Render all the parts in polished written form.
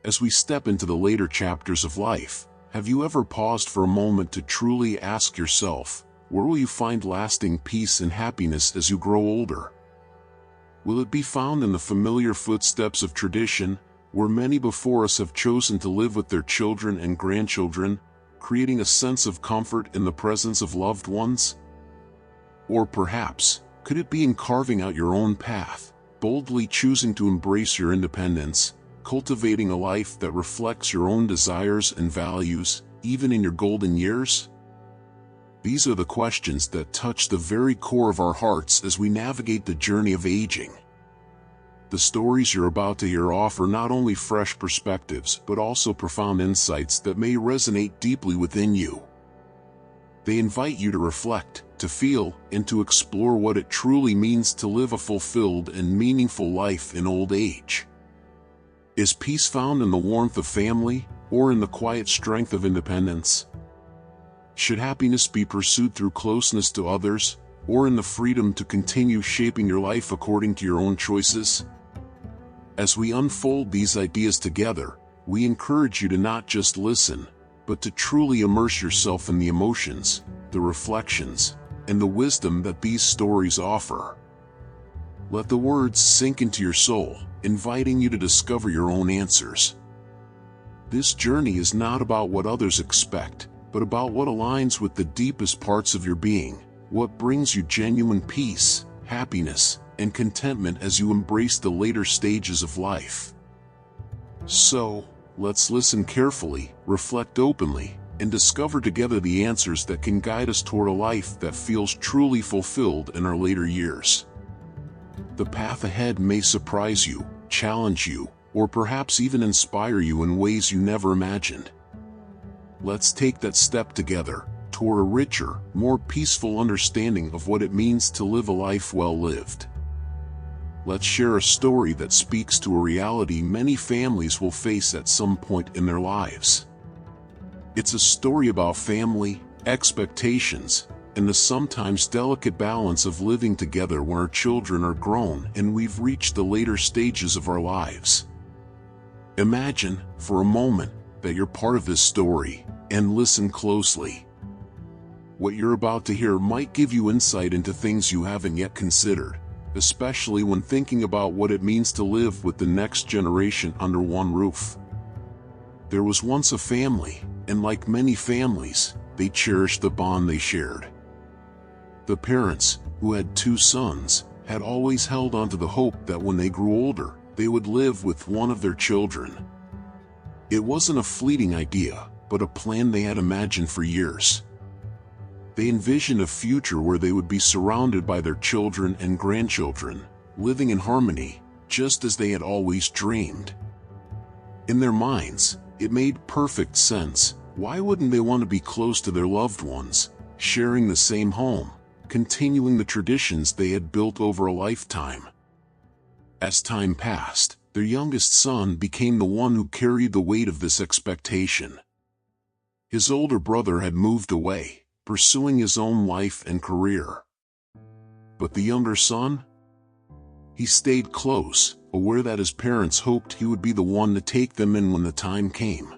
As we step into the later chapters of life, have you ever paused for a moment to truly ask yourself, where will you find lasting peace and happiness as you grow older? Will it be found in the familiar footsteps of tradition, where many before us have chosen to live with their children and grandchildren, creating a sense of comfort in the presence of loved ones? Or perhaps, could it be in carving out your own path, boldly choosing to embrace your independence, cultivating a life that reflects your own desires and values, even in your golden years? These are the questions that touch the very core of our hearts as we navigate the journey of aging. The stories you're about to hear offer not only fresh perspectives but also profound insights that may resonate deeply within you. They invite you to reflect, to feel, and to explore what it truly means to live a fulfilled and meaningful life in old age. Is peace found in the warmth of family, or in the quiet strength of independence? Should happiness be pursued through closeness to others, or in the freedom to continue shaping your life according to your own choices? As we unfold these ideas together, we encourage you to not just listen, but to truly immerse yourself in the emotions, the reflections, and the wisdom that these stories offer. Let the words sink into your soul, inviting you to discover your own answers. This journey is not about what others expect, but about what aligns with the deepest parts of your being, what brings you genuine peace, happiness, and contentment as you embrace the later stages of life. So, let's listen carefully, reflect openly, and discover together the answers that can guide us toward a life that feels truly fulfilled in our later years. The path ahead may surprise you, challenge you, or perhaps even inspire you in ways you never imagined. Let's take that step together, toward a richer, more peaceful understanding of what it means to live a life well lived. Let's share a story that speaks to a reality many families will face at some point in their lives. It's a story about family, expectations, and the sometimes delicate balance of living together when our children are grown and we've reached the later stages of our lives. Imagine, for a moment, that you're part of this story, and listen closely. What you're about to hear might give you insight into things you haven't yet considered, especially when thinking about what it means to live with the next generation under one roof. There was once a family, and like many families, they cherished the bond they shared. The parents, who had 2 sons, had always held on to the hope that when they grew older, they would live with one of their children. It wasn't a fleeting idea, but a plan they had imagined for years. They envisioned a future where they would be surrounded by their children and grandchildren, living in harmony, just as they had always dreamed. In their minds, it made perfect sense. Why wouldn't they want to be close to their loved ones, sharing the same home, continuing the traditions they had built over a lifetime? As time passed, their youngest son became the one who carried the weight of this expectation. His older brother had moved away, pursuing his own life and career. But the younger son? He stayed close, aware that his parents hoped he would be the one to take them in when the time came.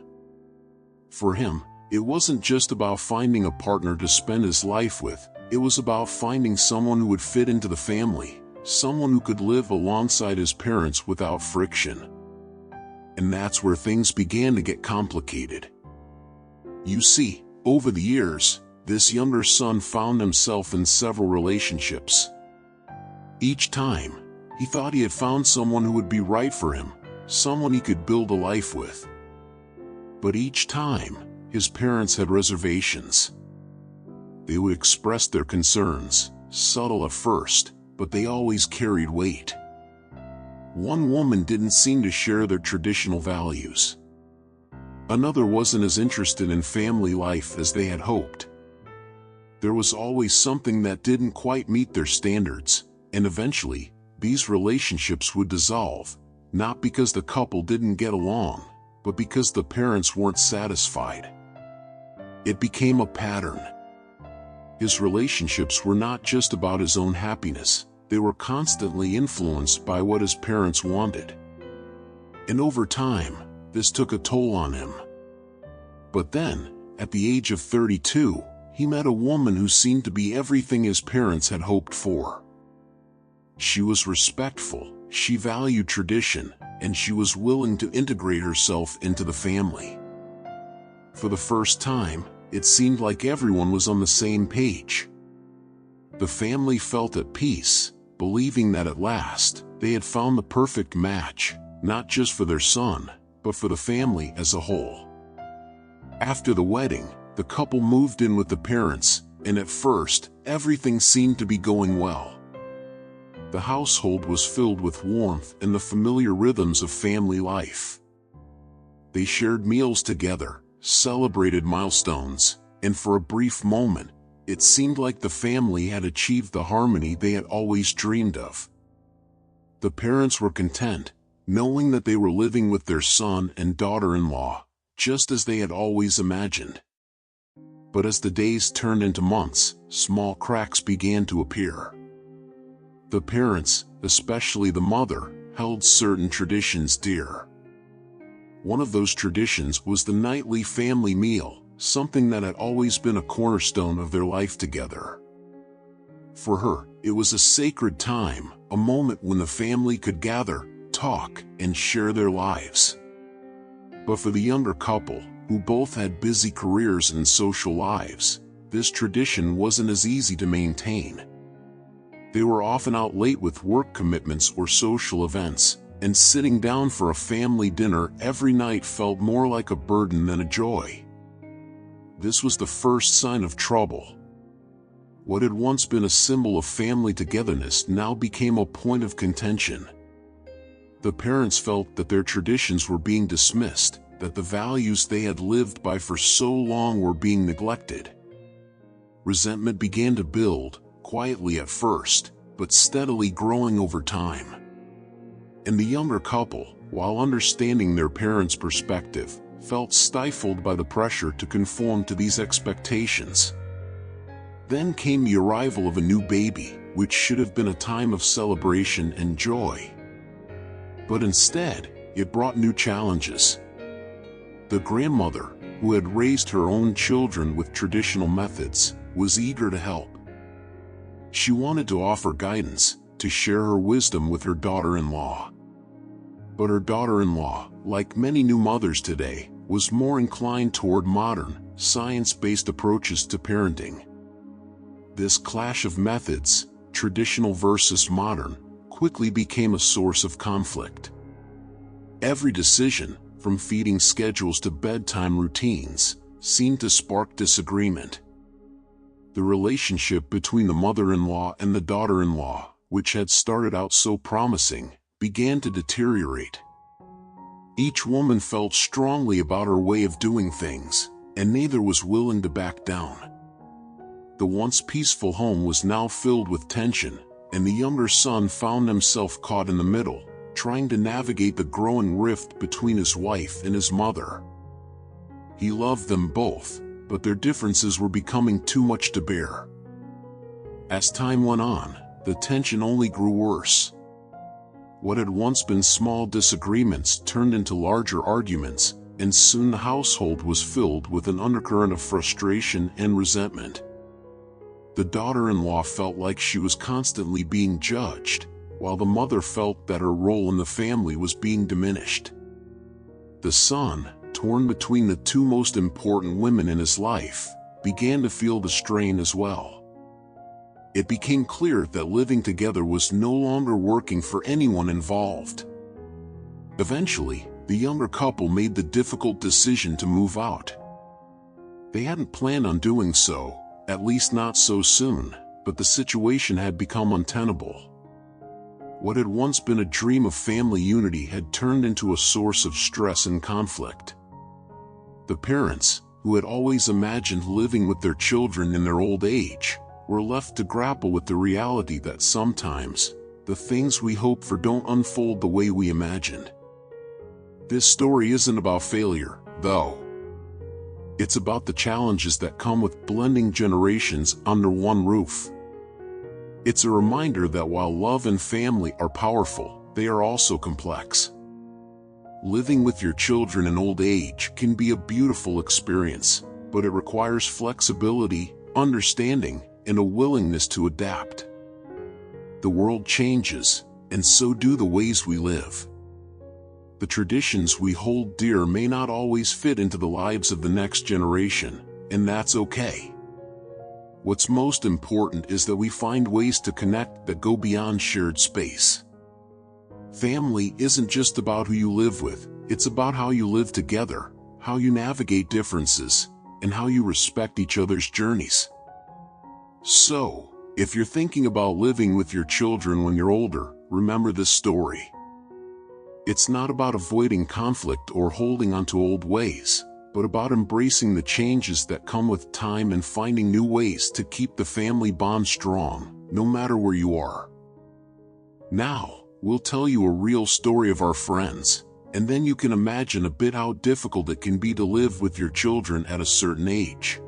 For him, it wasn't just about finding a partner to spend his life with, it was about finding someone who would fit into the family, someone who could live alongside his parents without friction. And that's where things began to get complicated. You see, over the years, this younger son found himself in several relationships. Each time, he thought he had found someone who would be right for him, someone he could build a life with. But each time, his parents had reservations. They would express their concerns, subtle at first, but they always carried weight. One woman didn't seem to share their traditional values. Another wasn't as interested in family life as they had hoped. There was always something that didn't quite meet their standards, and eventually, these relationships would dissolve, not because the couple didn't get along, but because the parents weren't satisfied. It became a pattern. His relationships were not just about his own happiness, they were constantly influenced by what his parents wanted. And over time, this took a toll on him. But then, at the age of 32, he met a woman who seemed to be everything his parents had hoped for. She was respectful, she valued tradition, and she was willing to integrate herself into the family. For the first time, it seemed like everyone was on the same page. The family felt at peace, believing that at last, they had found the perfect match, not just for their son, but for the family as a whole. After the wedding, the couple moved in with the parents, and at first, everything seemed to be going well. The household was filled with warmth and the familiar rhythms of family life. They shared meals together, celebrated milestones, and for a brief moment, it seemed like the family had achieved the harmony they had always dreamed of. The parents were content, knowing that they were living with their son and daughter-in-law, just as they had always imagined. But as the days turned into months, small cracks began to appear. The parents, especially the mother, held certain traditions dear. One of those traditions was the nightly family meal, something that had always been a cornerstone of their life together. For her, it was a sacred time, a moment when the family could gather, talk, and share their lives. But for the younger couple, who both had busy careers and social lives, this tradition wasn't as easy to maintain. They were often out late with work commitments or social events, and sitting down for a family dinner every night felt more like a burden than a joy. This was the first sign of trouble. What had once been a symbol of family togetherness now became a point of contention. The parents felt that their traditions were being dismissed, that the values they had lived by for so long were being neglected. Resentment began to build, quietly at first, but steadily growing over time. And the younger couple, while understanding their parents' perspective, felt stifled by the pressure to conform to these expectations. Then came the arrival of a new baby, which should have been a time of celebration and joy. But instead, it brought new challenges. The grandmother, who had raised her own children with traditional methods, was eager to help. She wanted to offer guidance, to share her wisdom with her daughter-in-law. But her daughter-in-law, like many new mothers today, was more inclined toward modern, science-based approaches to parenting. This clash of methods, traditional versus modern, quickly became a source of conflict. Every decision, from feeding schedules to bedtime routines, seemed to spark disagreement. The relationship between the mother-in-law and the daughter-in-law, which had started out so promising, began to deteriorate. Each woman felt strongly about her way of doing things, and neither was willing to back down. The once peaceful home was now filled with tension, and the younger son found himself caught in the middle, trying to navigate the growing rift between his wife and his mother. He loved them both, but their differences were becoming too much to bear. As time went on, the tension only grew worse. What had once been small disagreements turned into larger arguments, and soon the household was filled with an undercurrent of frustration and resentment. The daughter-in-law felt like she was constantly being judged, while the mother felt that her role in the family was being diminished. The son, torn between the two most important women in his life, began to feel the strain as well. It became clear that living together was no longer working for anyone involved. Eventually, the younger couple made the difficult decision to move out. They hadn't planned on doing so, at least not so soon, but the situation had become untenable. What had once been a dream of family unity had turned into a source of stress and conflict. The parents, who had always imagined living with their children in their old age, were left to grapple with the reality that sometimes, the things we hope for don't unfold the way we imagined. This story isn't about failure, though. It's about the challenges that come with blending generations under one roof. It's a reminder that while love and family are powerful, they are also complex. Living with your children in old age can be a beautiful experience, but it requires flexibility, understanding, and a willingness to adapt. The world changes, and so do the ways we live. The traditions we hold dear may not always fit into the lives of the next generation, and that's okay. What's most important is that we find ways to connect that go beyond shared space. Family isn't just about who you live with, it's about how you live together, how you navigate differences, and how you respect each other's journeys. So, if you're thinking about living with your children when you're older, remember this story. It's not about avoiding conflict or holding on to old ways, but about embracing the changes that come with time and finding new ways to keep the family bond strong, no matter where you are. Now, we'll tell you a real story of our friends, and then you can imagine a bit how difficult it can be to live with your children at a certain age.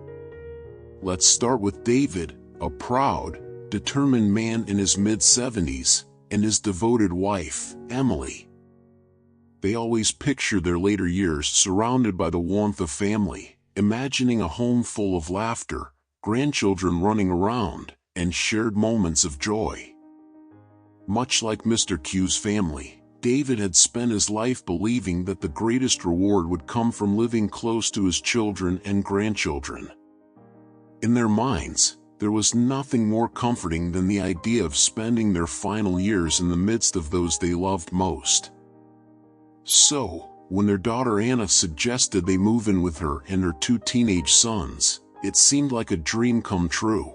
Let's start with David, a proud, determined man in his mid-70s, and his devoted wife, Emily. They always picture their later years surrounded by the warmth of family, imagining a home full of laughter, grandchildren running around, and shared moments of joy. Much like Mr. Q's family, David had spent his life believing that the greatest reward would come from living close to his children and grandchildren. In their minds, there was nothing more comforting than the idea of spending their final years in the midst of those they loved most. So, when their daughter Anna suggested they move in with her and her 2 teenage sons, it seemed like a dream come true.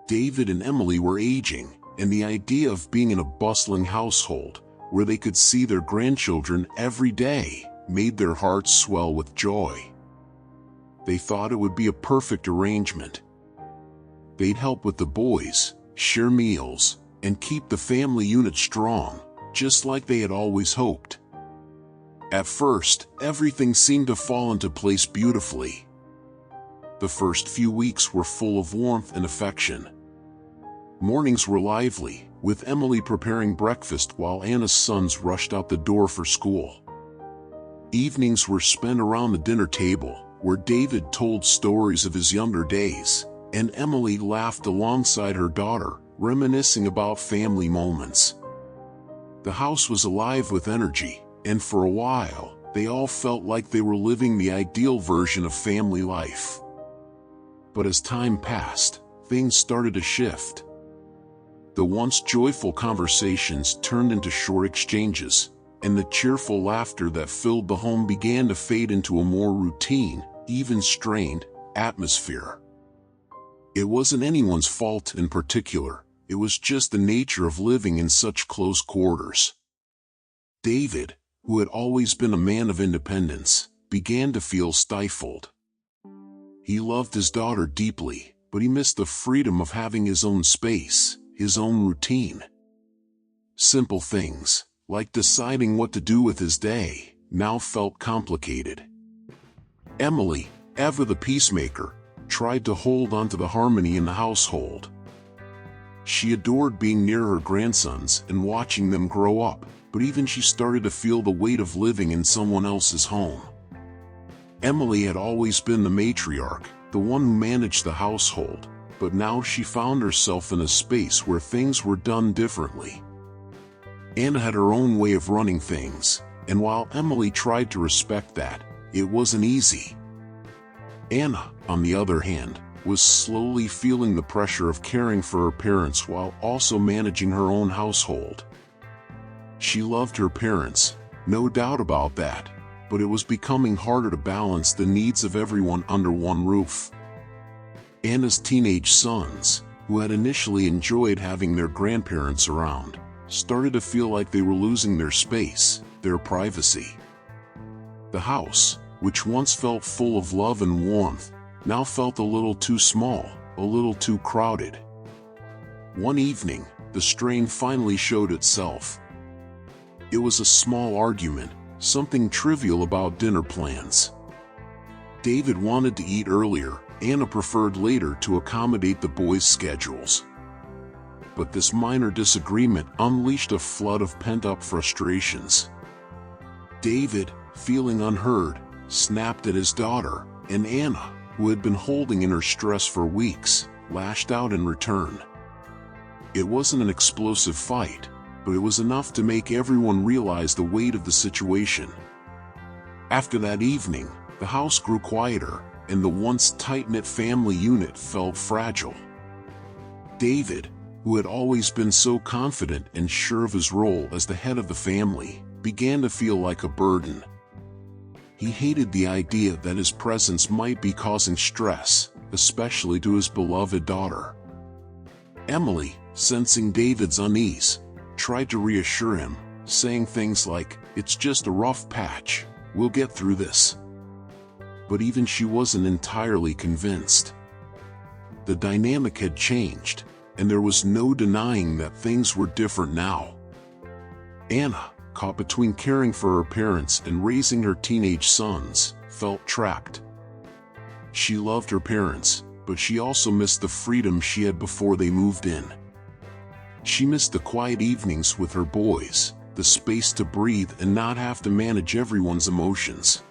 David and Emily were aging, and the idea of being in a bustling household, where they could see their grandchildren every day, made their hearts swell with joy. They thought it would be a perfect arrangement. They'd help with the boys, share meals, and keep the family unit strong, just like they had always hoped. At first, everything seemed to fall into place beautifully. The first few weeks were full of warmth and affection. Mornings were lively, with Emily preparing breakfast while Anna's sons rushed out the door for school. Evenings were spent around the dinner table, where David told stories of his younger days, and Emily laughed alongside her daughter, reminiscing about family moments. The house was alive with energy, and for a while, they all felt like they were living the ideal version of family life. But as time passed, things started to shift. The once joyful conversations turned into short exchanges, and the cheerful laughter that filled the home began to fade into a more routine, even strained, atmosphere. It wasn't anyone's fault in particular, it was just the nature of living in such close quarters. David, who had always been a man of independence, began to feel stifled. He loved his daughter deeply, but he missed the freedom of having his own space, his own routine. Simple things, like deciding what to do with his day, now felt complicated. Emily, ever the peacemaker, tried to hold on to the harmony in the household. She adored being near her grandsons and watching them grow up, but even she started to feel the weight of living in someone else's home. Emily had always been the matriarch, the one who managed the household, but now she found herself in a space where things were done differently. Anna had her own way of running things, and while Emily tried to respect that, it wasn't easy. Anna, on the other hand, was slowly feeling the pressure of caring for her parents while also managing her own household. She loved her parents, no doubt about that, but it was becoming harder to balance the needs of everyone under one roof. Anna's teenage sons, who had initially enjoyed having their grandparents around, started to feel like they were losing their space, their privacy. The house, which once felt full of love and warmth, now felt a little too small, a little too crowded. One evening, the strain finally showed itself. It was a small argument, something trivial about dinner plans. David wanted to eat earlier, Anna preferred later to accommodate the boys' schedules. But this minor disagreement unleashed a flood of pent-up frustrations. David, feeling unheard, snapped at his daughter, and Anna, who had been holding in her stress for weeks, lashed out in return. It wasn't an explosive fight, but it was enough to make everyone realize the weight of the situation. After that evening, the house grew quieter, and the once tight-knit family unit felt fragile. David, who had always been so confident and sure of his role as the head of the family, began to feel like a burden. He hated the idea that his presence might be causing stress, especially to his beloved daughter. Emily, sensing David's unease, tried to reassure him, saying things like, "It's just a rough patch, we'll get through this." But even she wasn't entirely convinced. The dynamic had changed, and there was no denying that things were different now. Anna, caught between caring for her parents and raising her teenage sons, felt trapped. She loved her parents, but she also missed the freedom she had before they moved in. She missed the quiet evenings with her boys, the space to breathe and not have to manage everyone's emotions.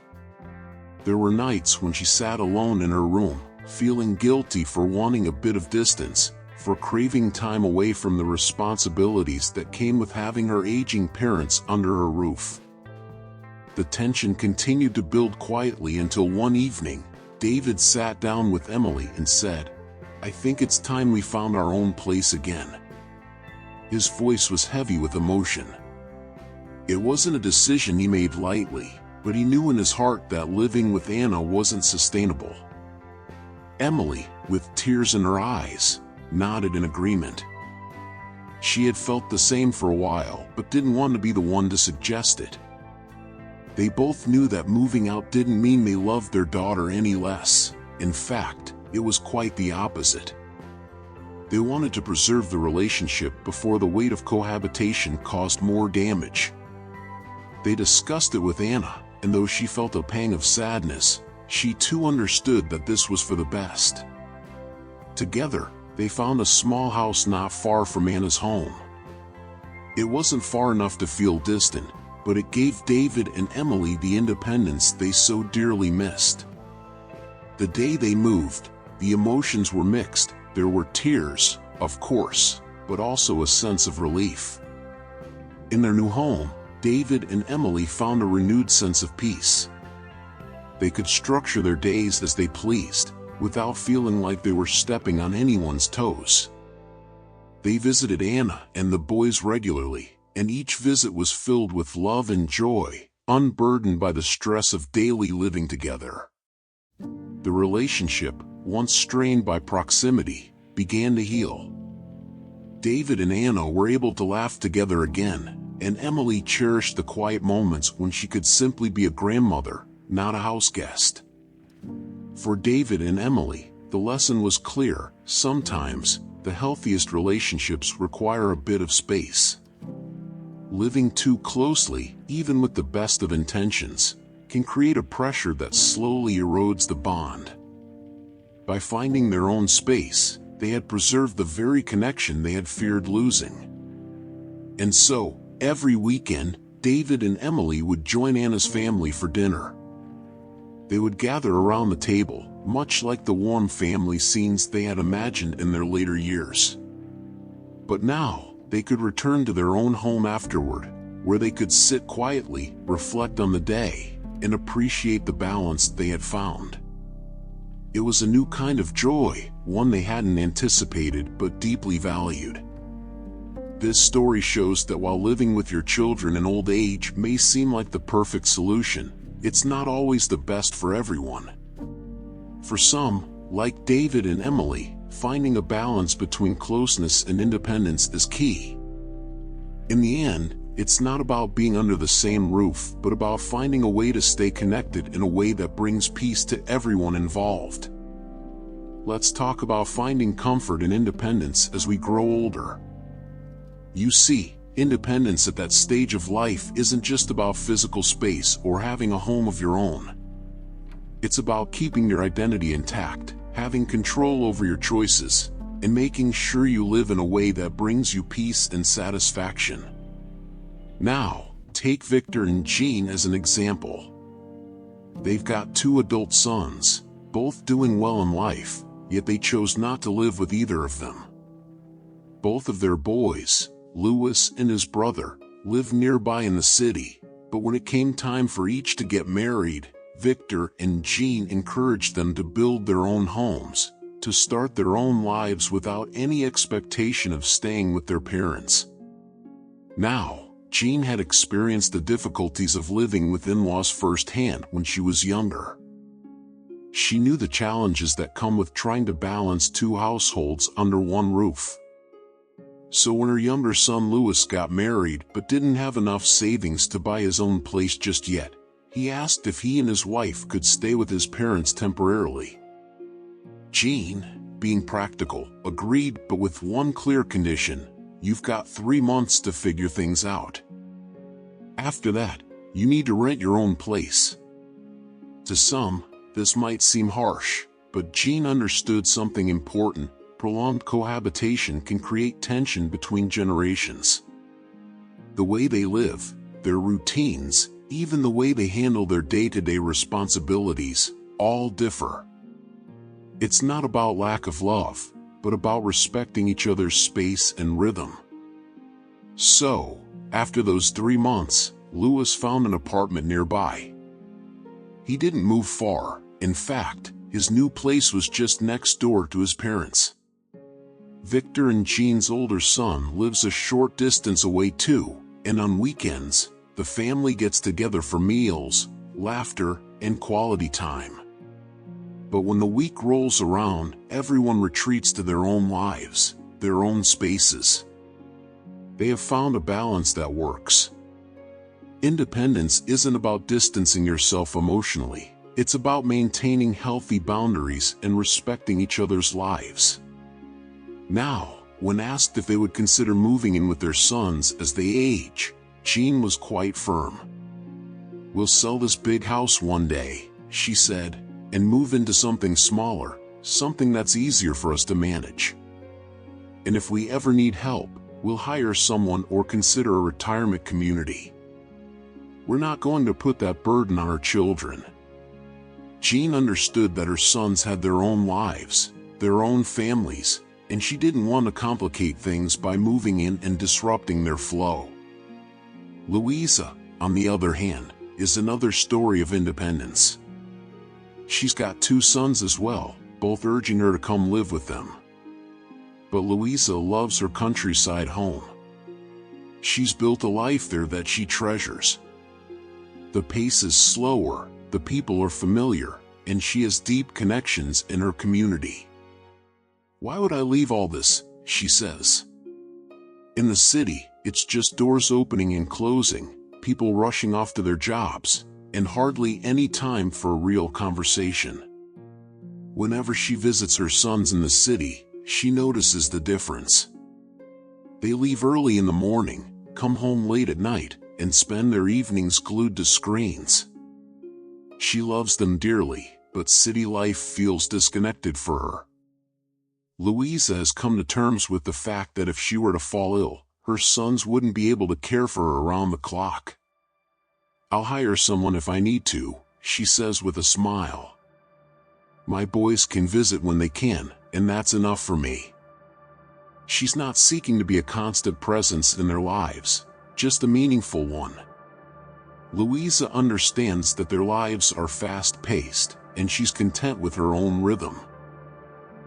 There were nights when she sat alone in her room, feeling guilty for wanting a bit of distance, for craving time away from the responsibilities that came with having her aging parents under her roof. The tension continued to build quietly until one evening, David sat down with Emily and said, "I think it's time we found our own place again." His voice was heavy with emotion. It wasn't a decision he made lightly, but he knew in his heart that living with Anna wasn't sustainable. Emily, with tears in her eyes, nodded in agreement. She had felt the same for a while, but didn't want to be the one to suggest it. They both knew that moving out didn't mean they loved their daughter any less. In fact, it was quite the opposite. They wanted to preserve the relationship before the weight of cohabitation caused more damage. They discussed it with Anna, and though she felt a pang of sadness, she too understood that this was for the best. Together, they found a small house not far from Anna's home. It wasn't far enough to feel distant, but it gave David and Emily the independence they so dearly missed. The day they moved, the emotions were mixed. There were tears, of course, but also a sense of relief. In their new home, David and Emily found a renewed sense of peace. They could structure their days as they pleased, without feeling like they were stepping on anyone's toes. They visited Anna and the boys regularly, and each visit was filled with love and joy, unburdened by the stress of daily living together. The relationship, once strained by proximity, began to heal. David and Anna were able to laugh together again, and Emily cherished the quiet moments when she could simply be a grandmother, not a house guest. For David and Emily, the lesson was clear: sometimes, the healthiest relationships require a bit of space. Living too closely, even with the best of intentions, can create a pressure that slowly erodes the bond. By finding their own space, they had preserved the very connection they had feared losing. And so, every weekend, David and Emily would join Anna's family for dinner. They would gather around the table, much like the warm family scenes they had imagined in their later years. But now, they could return to their own home afterward, where they could sit quietly, reflect on the day, and appreciate the balance they had found. It was a new kind of joy, one they hadn't anticipated but deeply valued. This story shows that while living with your children in old age may seem like the perfect solution, it's not always the best for everyone. For some, like David and Emily, finding a balance between closeness and independence is key. In the end, it's not about being under the same roof, but about finding a way to stay connected in a way that brings peace to everyone involved. Let's talk about finding comfort and independence as we grow older. You see, independence at that stage of life isn't just about physical space or having a home of your own. It's about keeping your identity intact, having control over your choices, and making sure you live in a way that brings you peace and satisfaction. Now, Take Victor and Jean as an example. They've got 2 adult sons, both doing well in life, yet they chose not to live with either of them. Both of their boys, Louis and his brother, lived nearby in the city, but when it came time for each to get married, Victor and Jean encouraged them to build their own homes, to start their own lives without any expectation of staying with their parents. Now, Jean had experienced the difficulties of living with in-laws firsthand when she was younger. She knew the challenges that come with trying to balance 2 households under one roof. So when her younger son Louis got married but didn't have enough savings to buy his own place just yet, he asked if he and his wife could stay with his parents temporarily. Jean, being practical, agreed, but with one clear condition: you've got 3 months to figure things out. After that, you need to rent your own place. To some, this might seem harsh, but Jean understood something important: prolonged cohabitation can create tension between generations. The way they live, their routines, even the way they handle their day-to-day responsibilities, all differ. It's not about lack of love, but about respecting each other's space and rhythm. So, after those 3 months, Louis found an apartment nearby. He didn't move far. In fact, his new place was just next door to his parents. Victor and Jean's older son lives a short distance away too, and on weekends, the family gets together for meals, laughter, and quality time. But when the week rolls around, everyone retreats to their own lives, their own spaces. They have found a balance that works. Independence isn't about distancing yourself emotionally. It's about maintaining healthy boundaries and respecting each other's lives. Now, when asked if they would consider moving in with their sons as they age, Jean was quite firm. "We'll sell this big house one day," she said, "and move into something smaller, something that's easier for us to manage. And if we ever need help, we'll hire someone or consider a retirement community. We're not going to put that burden on our children." Jean understood that her sons had their own lives, their own families, and she didn't want to complicate things by moving in and disrupting their flow. Louisa, on the other hand, is another story of independence. She's got 2 sons as well, both urging her to come live with them. But Louisa loves her countryside home. She's built a life there that she treasures. The pace is slower, the people are familiar, and she has deep connections in her community. "Why would I leave all this?" she says. "In the city, it's just doors opening and closing, people rushing off to their jobs, and hardly any time for a real conversation." Whenever she visits her sons in the city, she notices the difference. They leave early in the morning, come home late at night, and spend their evenings glued to screens. She loves them dearly, but city life feels disconnected for her. Louisa has come to terms with the fact that if she were to fall ill, her sons wouldn't be able to care for her around the clock. "I'll hire someone if I need to," she says with a smile. "My boys can visit when they can, and that's enough for me." She's not seeking to be a constant presence in their lives, just a meaningful one. Louisa understands that their lives are fast-paced, and she's content with her own rhythm.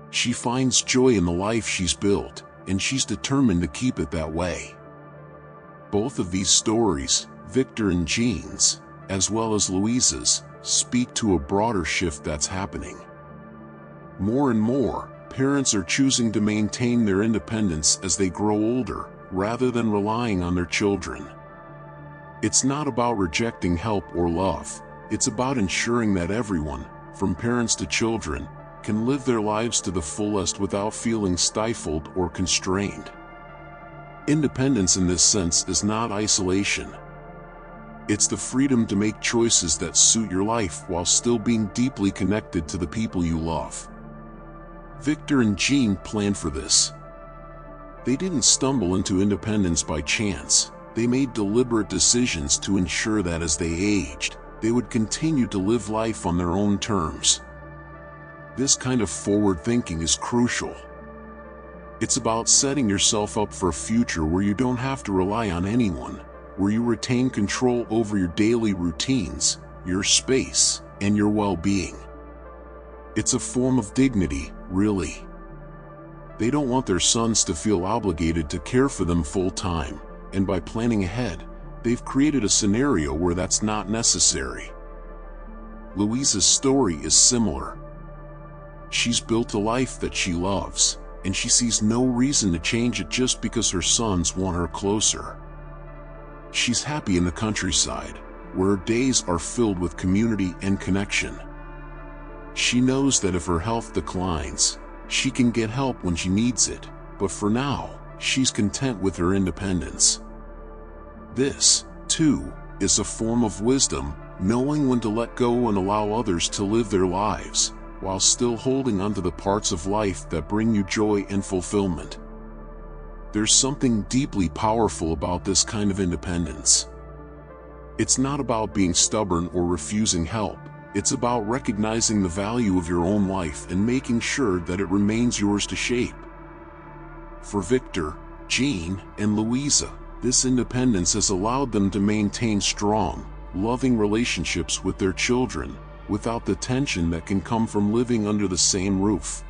She finds joy in the life she's built, and she's determined to keep it that way. Both of these stories, Victor and Jean's, as well as Louisa's, speak to a broader shift that's happening. More and more, parents are choosing to maintain their independence as they grow older, rather than relying on their children. It's not about rejecting help or love, it's about ensuring that everyone, from parents to children, can live their lives to the fullest without feeling stifled or constrained. Independence in this sense is not isolation. It's the freedom to make choices that suit your life while still being deeply connected to the people you love. Victor and Jean planned for this. They didn't stumble into independence by chance, They made deliberate decisions to ensure that as they aged, they would continue to live life on their own terms. This kind of forward thinking is crucial. It's about setting yourself up for a future where you don't have to rely on anyone, where you retain control over your daily routines, your space, and your well-being. It's a form of dignity, really. They don't want their sons to feel obligated to care for them full-time, and by planning ahead, they've created a scenario where that's not necessary. Louisa's story is similar. She's built a life that she loves, and she sees no reason to change it just because her sons want her closer. She's happy in the countryside, where her days are filled with community and connection. She knows that if her health declines, she can get help when she needs it, but for now, she's content with her independence. This, too, is a form of wisdom, knowing when to let go and allow others to live their lives, while still holding onto the parts of life that bring you joy and fulfillment. There's something deeply powerful about this kind of independence. It's not about being stubborn or refusing help. It's about recognizing the value of your own life and making sure that it remains yours to shape. For Victor, Jean, and Louisa, this independence has allowed them to maintain strong, loving relationships with their children, without the tension that can come from living under the same roof.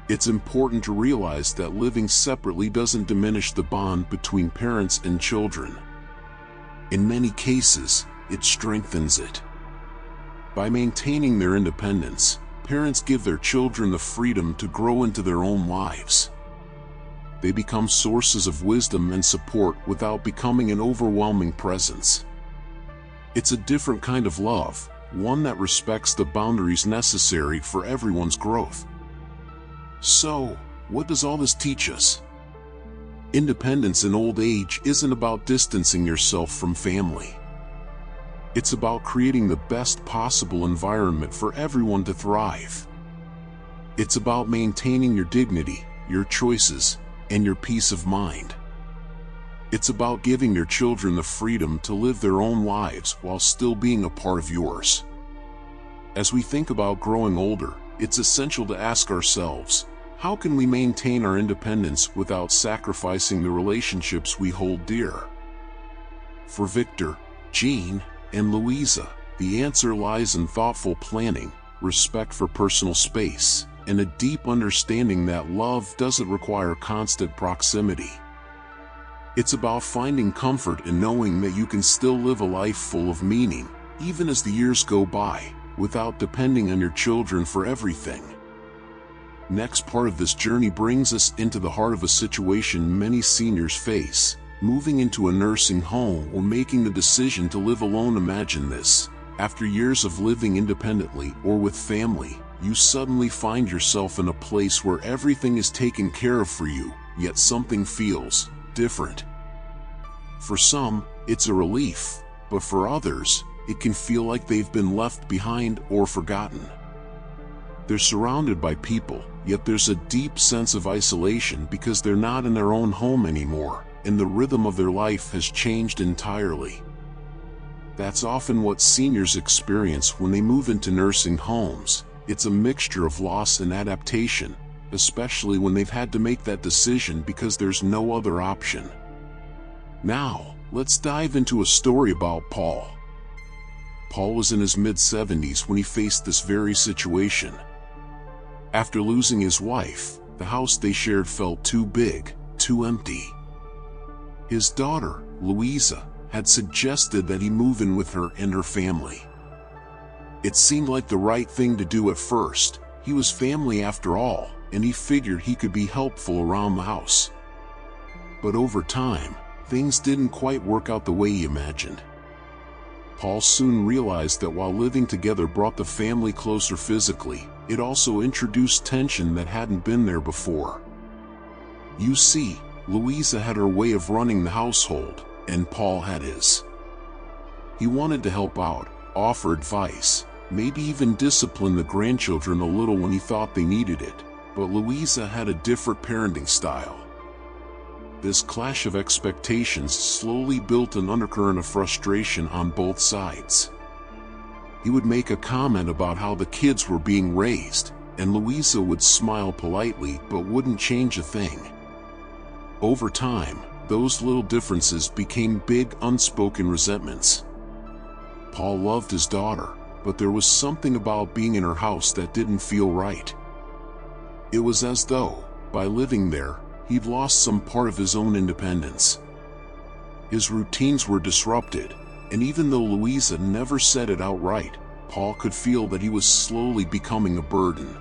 It's important to realize that living separately doesn't diminish the bond between parents and children. In many cases, it strengthens it. By maintaining their independence, parents give their children the freedom to grow into their own lives. They become sources of wisdom and support without becoming an overwhelming presence. It's a different kind of love, one that respects the boundaries necessary for everyone's growth. So, what does all this teach us? Independence in old age isn't about distancing yourself from family. It's about creating the best possible environment for everyone to thrive. It's about maintaining your dignity, your choices, and your peace of mind. It's about giving your children the freedom to live their own lives while still being a part of yours. As we think about growing older, it's essential to ask ourselves, how can we maintain our independence without sacrificing the relationships we hold dear? For Victor, Jean, and Louisa, the answer lies in thoughtful planning, respect for personal space, and a deep understanding that love doesn't require constant proximity. It's about finding comfort in knowing that you can still live a life full of meaning, even as the years go by, without depending on your children for everything. Next part of this journey brings us into the heart of a situation many seniors face: moving into a nursing home or making the decision to live alone. Imagine this. After years of living independently or with family, you suddenly find yourself in a place where everything is taken care of for you, yet something feels different. For some, it's a relief, but for others, it can feel like they've been left behind or forgotten. They're surrounded by people, yet there's a deep sense of isolation because they're not in their own home anymore, and the rhythm of their life has changed entirely. That's often what seniors experience when they move into nursing homes. It's a mixture of loss and adaptation, especially when they've had to make that decision because there's no other option. Now, let's dive into a story about Paul. Paul was in his mid-70s when he faced this very situation. After losing his wife, the house they shared felt too big, too empty. His daughter, Louisa, had suggested that he move in with her and her family. It seemed like the right thing to do at first. He was family after all, and he figured he could be helpful around the house. But over time, things didn't quite work out the way he imagined. Paul soon realized that while living together brought the family closer physically, it also introduced tension that hadn't been there before. You see, Louisa had her way of running the household, and Paul had his. He wanted to help out, offer advice, maybe even discipline the grandchildren a little when he thought they needed it, but Louisa had a different parenting style. This clash of expectations slowly built an undercurrent of frustration on both sides. He would make a comment about how the kids were being raised, and Louisa would smile politely but wouldn't change a thing. Over time, those little differences became big unspoken resentments. Paul loved his daughter, but there was something about being in her house that didn't feel right. It was as though, by living there, he'd lost some part of his own independence. His routines were disrupted, and even though Louisa never said it outright, Paul could feel that he was slowly becoming a burden.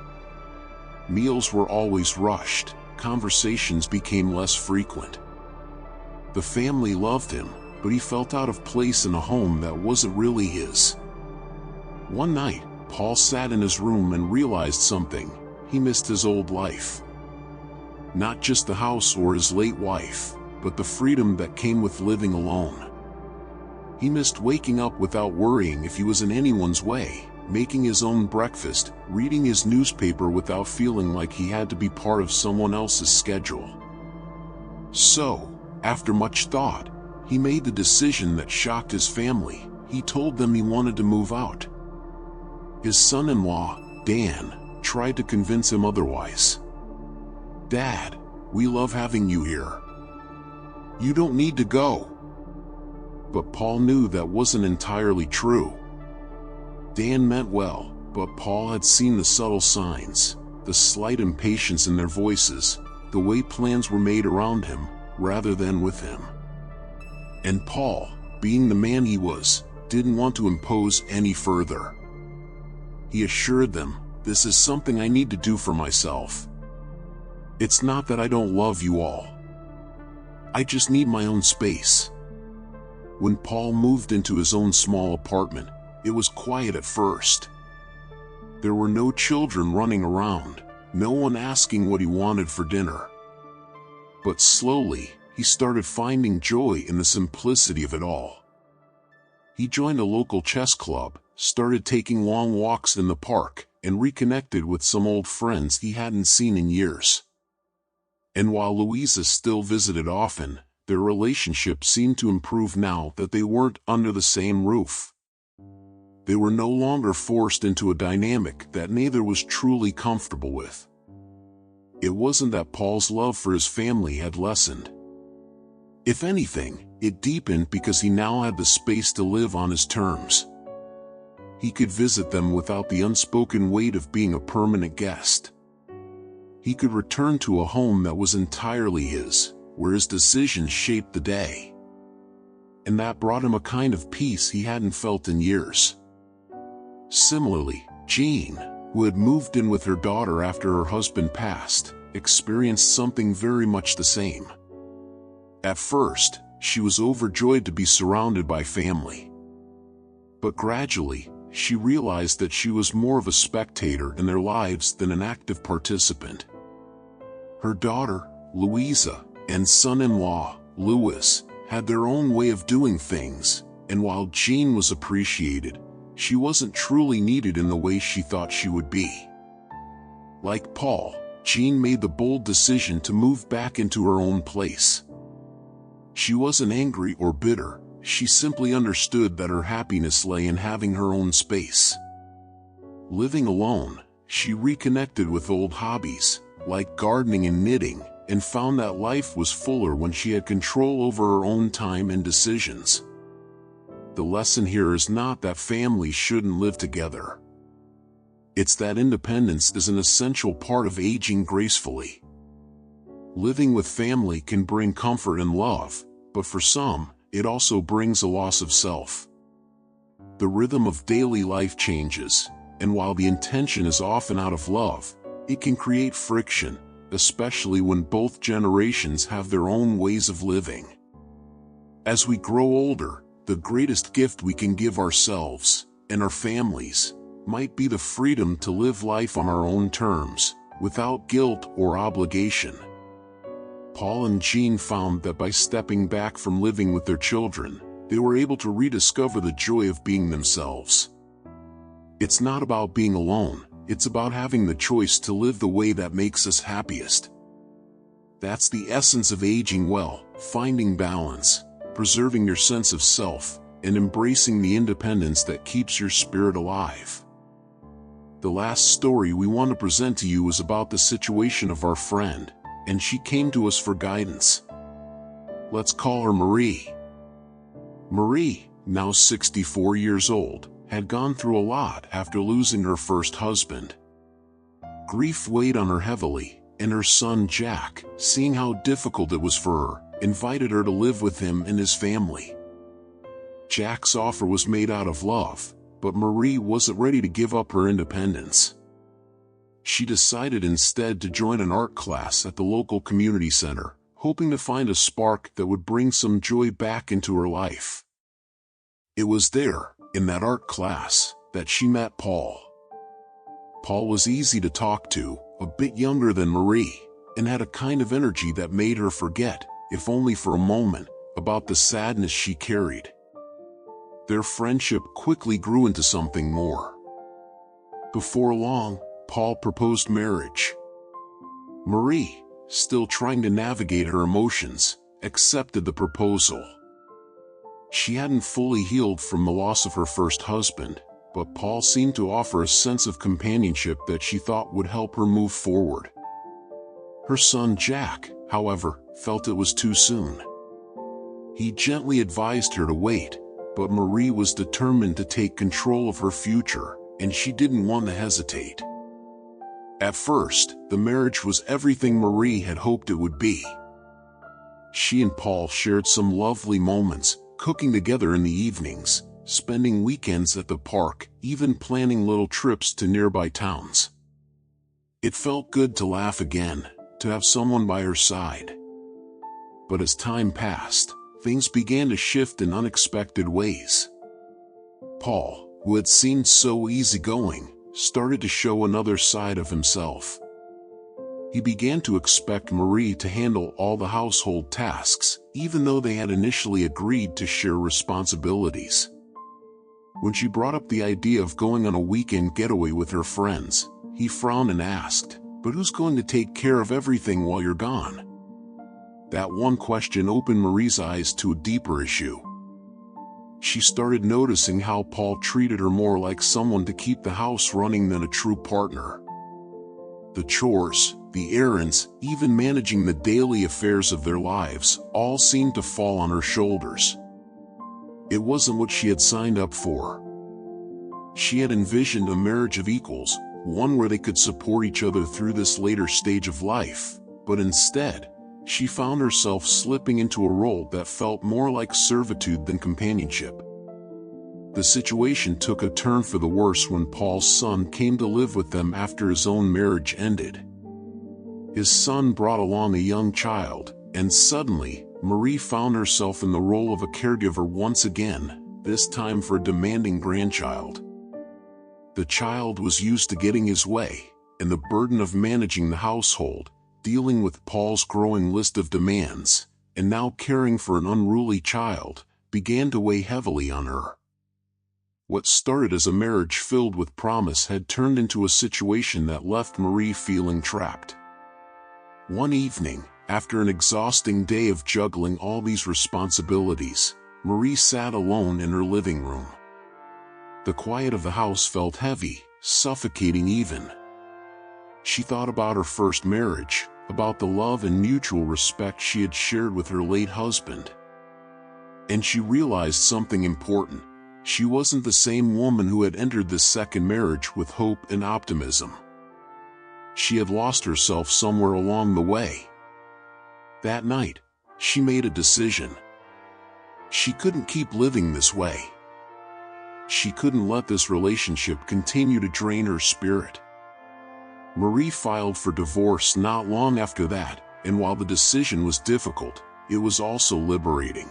Meals were always rushed, conversations became less frequent. The family loved him, but he felt out of place in a home that wasn't really his. One night, Paul sat in his room and realized something: he missed his old life. Not just the house or his late wife, but the freedom that came with living alone. He missed waking up without worrying if he was in anyone's way, making his own breakfast, reading his newspaper without feeling like he had to be part of someone else's schedule. So, after much thought, he made the decision that shocked his family. He told them he wanted to move out. His son-in-law, Dan, tried to convince him otherwise. "Dad, we love having you here. You don't need to go." But Paul knew that wasn't entirely true. Dan meant well, but Paul had seen the subtle signs, the slight impatience in their voices, the way plans were made around him, rather than with him. And Paul, being the man he was, didn't want to impose any further. He assured them, "This is something I need to do for myself. It's not that I don't love you all. I just need my own space." When Paul moved into his own small apartment, it was quiet at first. There were no children running around, no one asking what he wanted for dinner. But slowly, he started finding joy in the simplicity of it all. He joined a local chess club, started taking long walks in the park, and reconnected with some old friends he hadn't seen in years. And while Louisa still visited often, their relationship seemed to improve now that they weren't under the same roof. They were no longer forced into a dynamic that neither was truly comfortable with. It wasn't that Paul's love for his family had lessened. If anything, it deepened because he now had the space to live on his terms. He could visit them without the unspoken weight of being a permanent guest. He could return to a home that was entirely his, where his decisions shaped the day. And that brought him a kind of peace he hadn't felt in years. Similarly, Jean, who had moved in with her daughter after her husband passed, experienced something very much the same. At first, she was overjoyed to be surrounded by family. But gradually, she realized that she was more of a spectator in their lives than an active participant. Her daughter, Louisa, and son-in-law, Louis, had their own way of doing things, and while Jean was appreciated, she wasn't truly needed in the way she thought she would be. Like Paul, Jean made the bold decision to move back into her own place. She wasn't angry or bitter, she simply understood that her happiness lay in having her own space. Living alone, she reconnected with old hobbies, like gardening and knitting, and found that life was fuller when she had control over her own time and decisions. The lesson here is not that families shouldn't live together. It's that independence is an essential part of aging gracefully. Living with family can bring comfort and love, but for some, it also brings a loss of self. The rhythm of daily life changes, and while the intention is often out of love, it can create friction, especially when both generations have their own ways of living. As we grow older, the greatest gift we can give ourselves, and our families, might be the freedom to live life on our own terms, without guilt or obligation. Paul and Jean found that by stepping back from living with their children, they were able to rediscover the joy of being themselves. It's not about being alone, it's about having the choice to live the way that makes us happiest. That's the essence of aging well, finding balance, preserving your sense of self, and embracing the independence that keeps your spirit alive. The last story we want to present to you is about the situation of our friend, and she came to us for guidance. Let's call her Marie. Marie, now 64 years old, had gone through a lot after losing her first husband. Grief weighed on her heavily, and her son Jack, seeing how difficult it was for her, invited her to live with him and his family. Jack's offer was made out of love, but Marie wasn't ready to give up her independence. She decided instead to join an art class at the local community center, hoping to find a spark that would bring some joy back into her life. It was there, in that art class, that she met Paul. Paul was easy to talk to, a bit younger than Marie, and had a kind of energy that made her forget, if only for a moment, about the sadness she carried. Their friendship quickly grew into something more. Before long, Paul proposed marriage. Marie, still trying to navigate her emotions, accepted the proposal. She hadn't fully healed from the loss of her first husband, but Paul seemed to offer a sense of companionship that she thought would help her move forward. Her son Jack, however, felt it was too soon. He gently advised her to wait, but Marie was determined to take control of her future, and she didn't want to hesitate. At first, the marriage was everything Marie had hoped it would be. She and Paul shared some lovely moments, cooking together in the evenings, spending weekends at the park, even planning little trips to nearby towns. It felt good to laugh again, to have someone by her side. But as time passed, things began to shift in unexpected ways. Paul, who had seemed so easygoing, started to show another side of himself. He began to expect Marie to handle all the household tasks, even though they had initially agreed to share responsibilities. When she brought up the idea of going on a weekend getaway with her friends, he frowned and asked, "But who's going to take care of everything while you're gone?" That one question opened Marie's eyes to a deeper issue. She started noticing how Paul treated her more like someone to keep the house running than a true partner. The chores, the errands, even managing the daily affairs of their lives, all seemed to fall on her shoulders. It wasn't what she had signed up for. She had envisioned a marriage of equals, one where they could support each other through this later stage of life, but instead, she found herself slipping into a role that felt more like servitude than companionship. The situation took a turn for the worse when Paul's son came to live with them after his own marriage ended. His son brought along a young child, and suddenly, Marie found herself in the role of a caregiver once again, this time for a demanding grandchild. The child was used to getting his way, and the burden of managing the household, dealing with Paul's growing list of demands, and now caring for an unruly child, began to weigh heavily on her. What started as a marriage filled with promise had turned into a situation that left Marie feeling trapped. One evening, after an exhausting day of juggling all these responsibilities, Marie sat alone in her living room. The quiet of the house felt heavy, suffocating even. She thought about her first marriage, about the love and mutual respect she had shared with her late husband. And she realized something important. She wasn't the same woman who had entered this second marriage with hope and optimism. She had lost herself somewhere along the way. That night, she made a decision. She couldn't keep living this way. She couldn't let this relationship continue to drain her spirit. Marie filed for divorce not long after that, and while the decision was difficult, it was also liberating.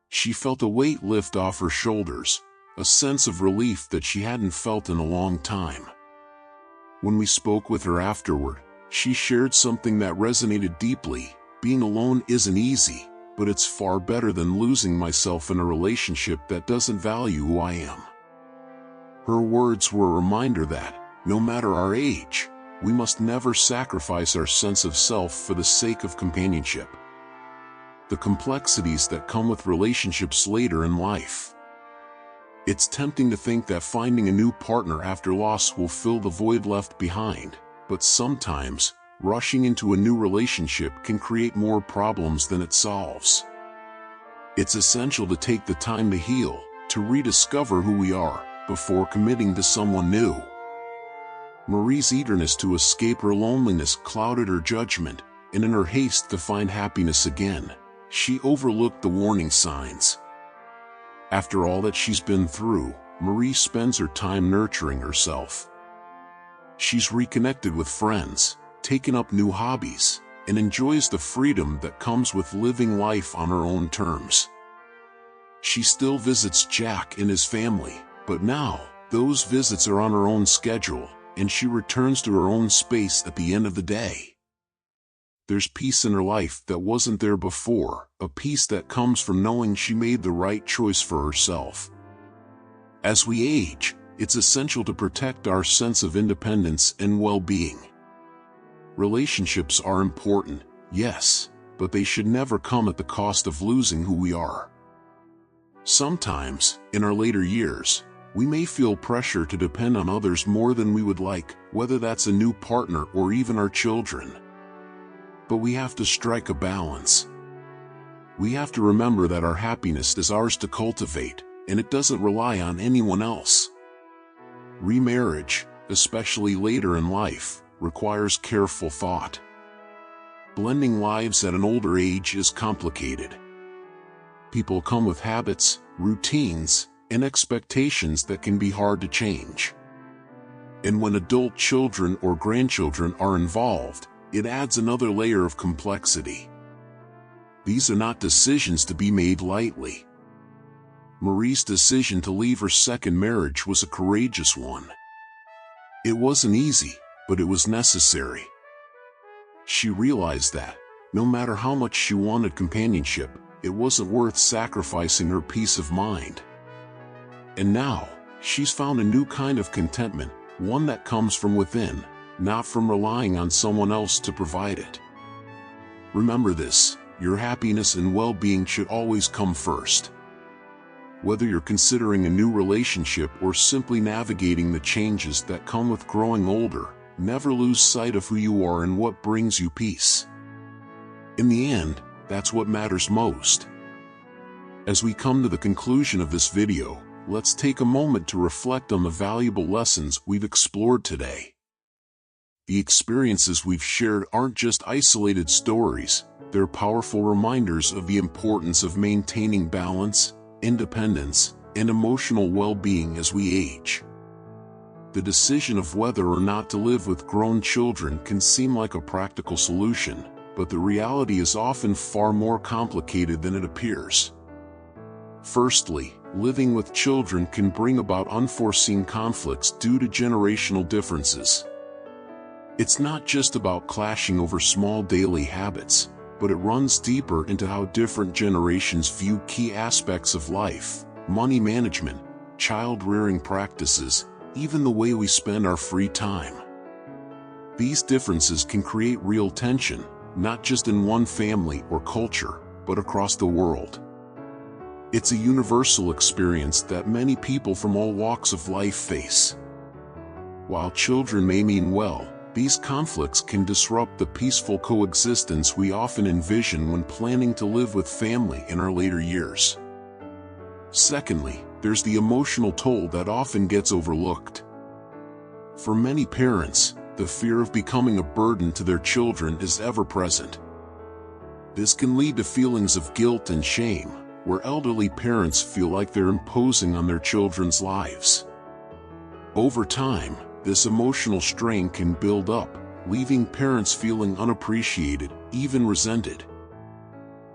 She felt a weight lift off her shoulders, a sense of relief that she hadn't felt in a long time. When we spoke with her afterward, she shared something that resonated deeply. "Being alone isn't easy, but it's far better than losing myself in a relationship that doesn't value who I am." Her words were a reminder that, no matter our age, we must never sacrifice our sense of self for the sake of companionship. The complexities that come with relationships later in life. It's tempting to think that finding a new partner after loss will fill the void left behind, but sometimes, rushing into a new relationship can create more problems than it solves. It's essential to take the time to heal, to rediscover who we are, before committing to someone new. Marie's eagerness to escape her loneliness clouded her judgment, and in her haste to find happiness again, she overlooked the warning signs. After all that she's been through, Marie spends her time nurturing herself. She's reconnected with friends, taken up new hobbies, and enjoys the freedom that comes with living life on her own terms. She still visits Jack and his family, but now, those visits are on her own schedule, and she returns to her own space at the end of the day. There's peace in her life that wasn't there before, a peace that comes from knowing she made the right choice for herself. As we age, it's essential to protect our sense of independence and well-being. Relationships are important, yes, but they should never come at the cost of losing who we are. Sometimes, in our later years, we may feel pressure to depend on others more than we would like, whether that's a new partner or even our children. But we have to strike a balance. We have to remember that our happiness is ours to cultivate, and it doesn't rely on anyone else. Remarriage, especially later in life, requires careful thought. Blending lives at an older age is complicated. People come with habits, routines, and expectations that can be hard to change. And when adult children or grandchildren are involved, it adds another layer of complexity. These are not decisions to be made lightly. Marie's decision to leave her second marriage was a courageous one. It wasn't easy, but it was necessary. She realized that, no matter how much she wanted companionship, it wasn't worth sacrificing her peace of mind. And now, she's found a new kind of contentment, one that comes from within, not from relying on someone else to provide it. Remember this, your happiness and well-being should always come first. Whether you're considering a new relationship or simply navigating the changes that come with growing older, never lose sight of who you are and what brings you peace. In the end, that's what matters most. As we come to the conclusion of this video, let's take a moment to reflect on the valuable lessons we've explored today. The experiences we've shared aren't just isolated stories, they're powerful reminders of the importance of maintaining balance, independence, and emotional well-being as we age. The decision of whether or not to live with grown children can seem like a practical solution, but the reality is often far more complicated than it appears. Firstly, living with children can bring about unforeseen conflicts due to generational differences. It's not just about clashing over small daily habits, but it runs deeper into how different generations view key aspects of life, money management, child-rearing practices, even the way we spend our free time. These differences can create real tension, not just in one family or culture, but across the world. It's a universal experience that many people from all walks of life face. While children may mean well, these conflicts can disrupt the peaceful coexistence we often envision when planning to live with family in our later years. Secondly, there's the emotional toll that often gets overlooked. For many parents, the fear of becoming a burden to their children is ever present. This can lead to feelings of guilt and shame, where elderly parents feel like they're imposing on their children's lives. Over time, this emotional strain can build up, leaving parents feeling unappreciated, even resented.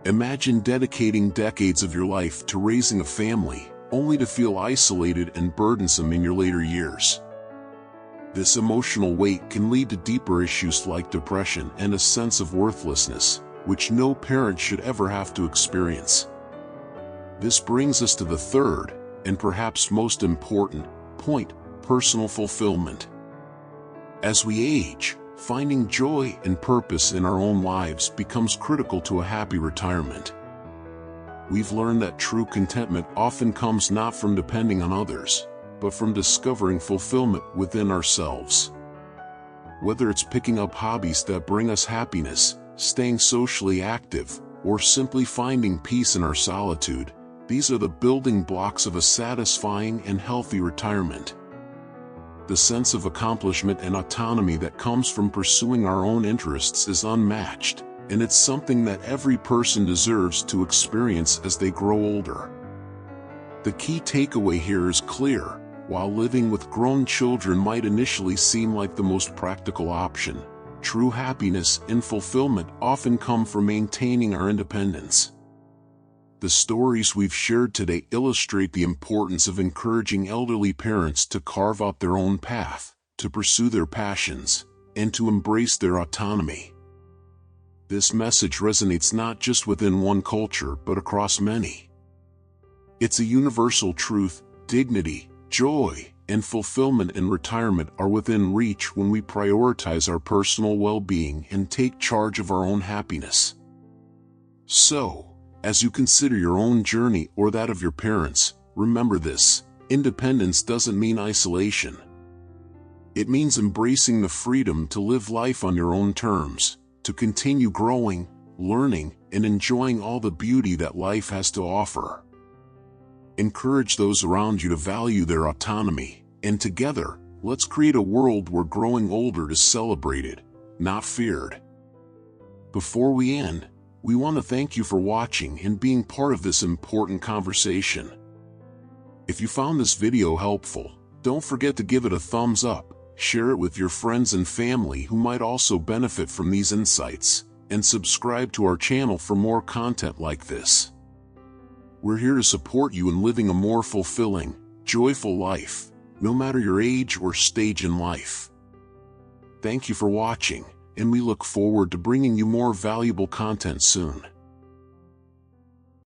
Imagine dedicating decades of your life to raising a family, only to feel isolated and burdensome in your later years. This emotional weight can lead to deeper issues like depression and a sense of worthlessness, which no parent should ever have to experience. This brings us to the third, and perhaps most important, point: personal fulfillment. As we age, finding joy and purpose in our own lives becomes critical to a happy retirement. We've learned that true contentment often comes not from depending on others, but from discovering fulfillment within ourselves. Whether it's picking up hobbies that bring us happiness, staying socially active, or simply finding peace in our solitude, these are the building blocks of a satisfying and healthy retirement. The sense of accomplishment and autonomy that comes from pursuing our own interests is unmatched, and it's something that every person deserves to experience as they grow older. The key takeaway here is clear. While living with grown children might initially seem like the most practical option, true happiness and fulfillment often come from maintaining our independence. The stories we've shared today illustrate the importance of encouraging elderly parents to carve out their own path, to pursue their passions, and to embrace their autonomy. This message resonates not just within one culture but across many. It's a universal truth: dignity, joy, and fulfillment in retirement are within reach when we prioritize our personal well-being and take charge of our own happiness. So, as you consider your own journey or that of your parents, remember this: independence doesn't mean isolation. It means embracing the freedom to live life on your own terms, to continue growing, learning, and enjoying all the beauty that life has to offer. Encourage those around you to value their autonomy, and together, let's create a world where growing older is celebrated, not feared. Before we end, we want to thank you for watching and being part of this important conversation. If you found this video helpful, don't forget to give it a thumbs up, share it with your friends and family who might also benefit from these insights, and subscribe to our channel for more content like this. We're here to support you in living a more fulfilling, joyful life, no matter your age or stage in life. Thank you for watching, and we look forward to bringing you more valuable content soon.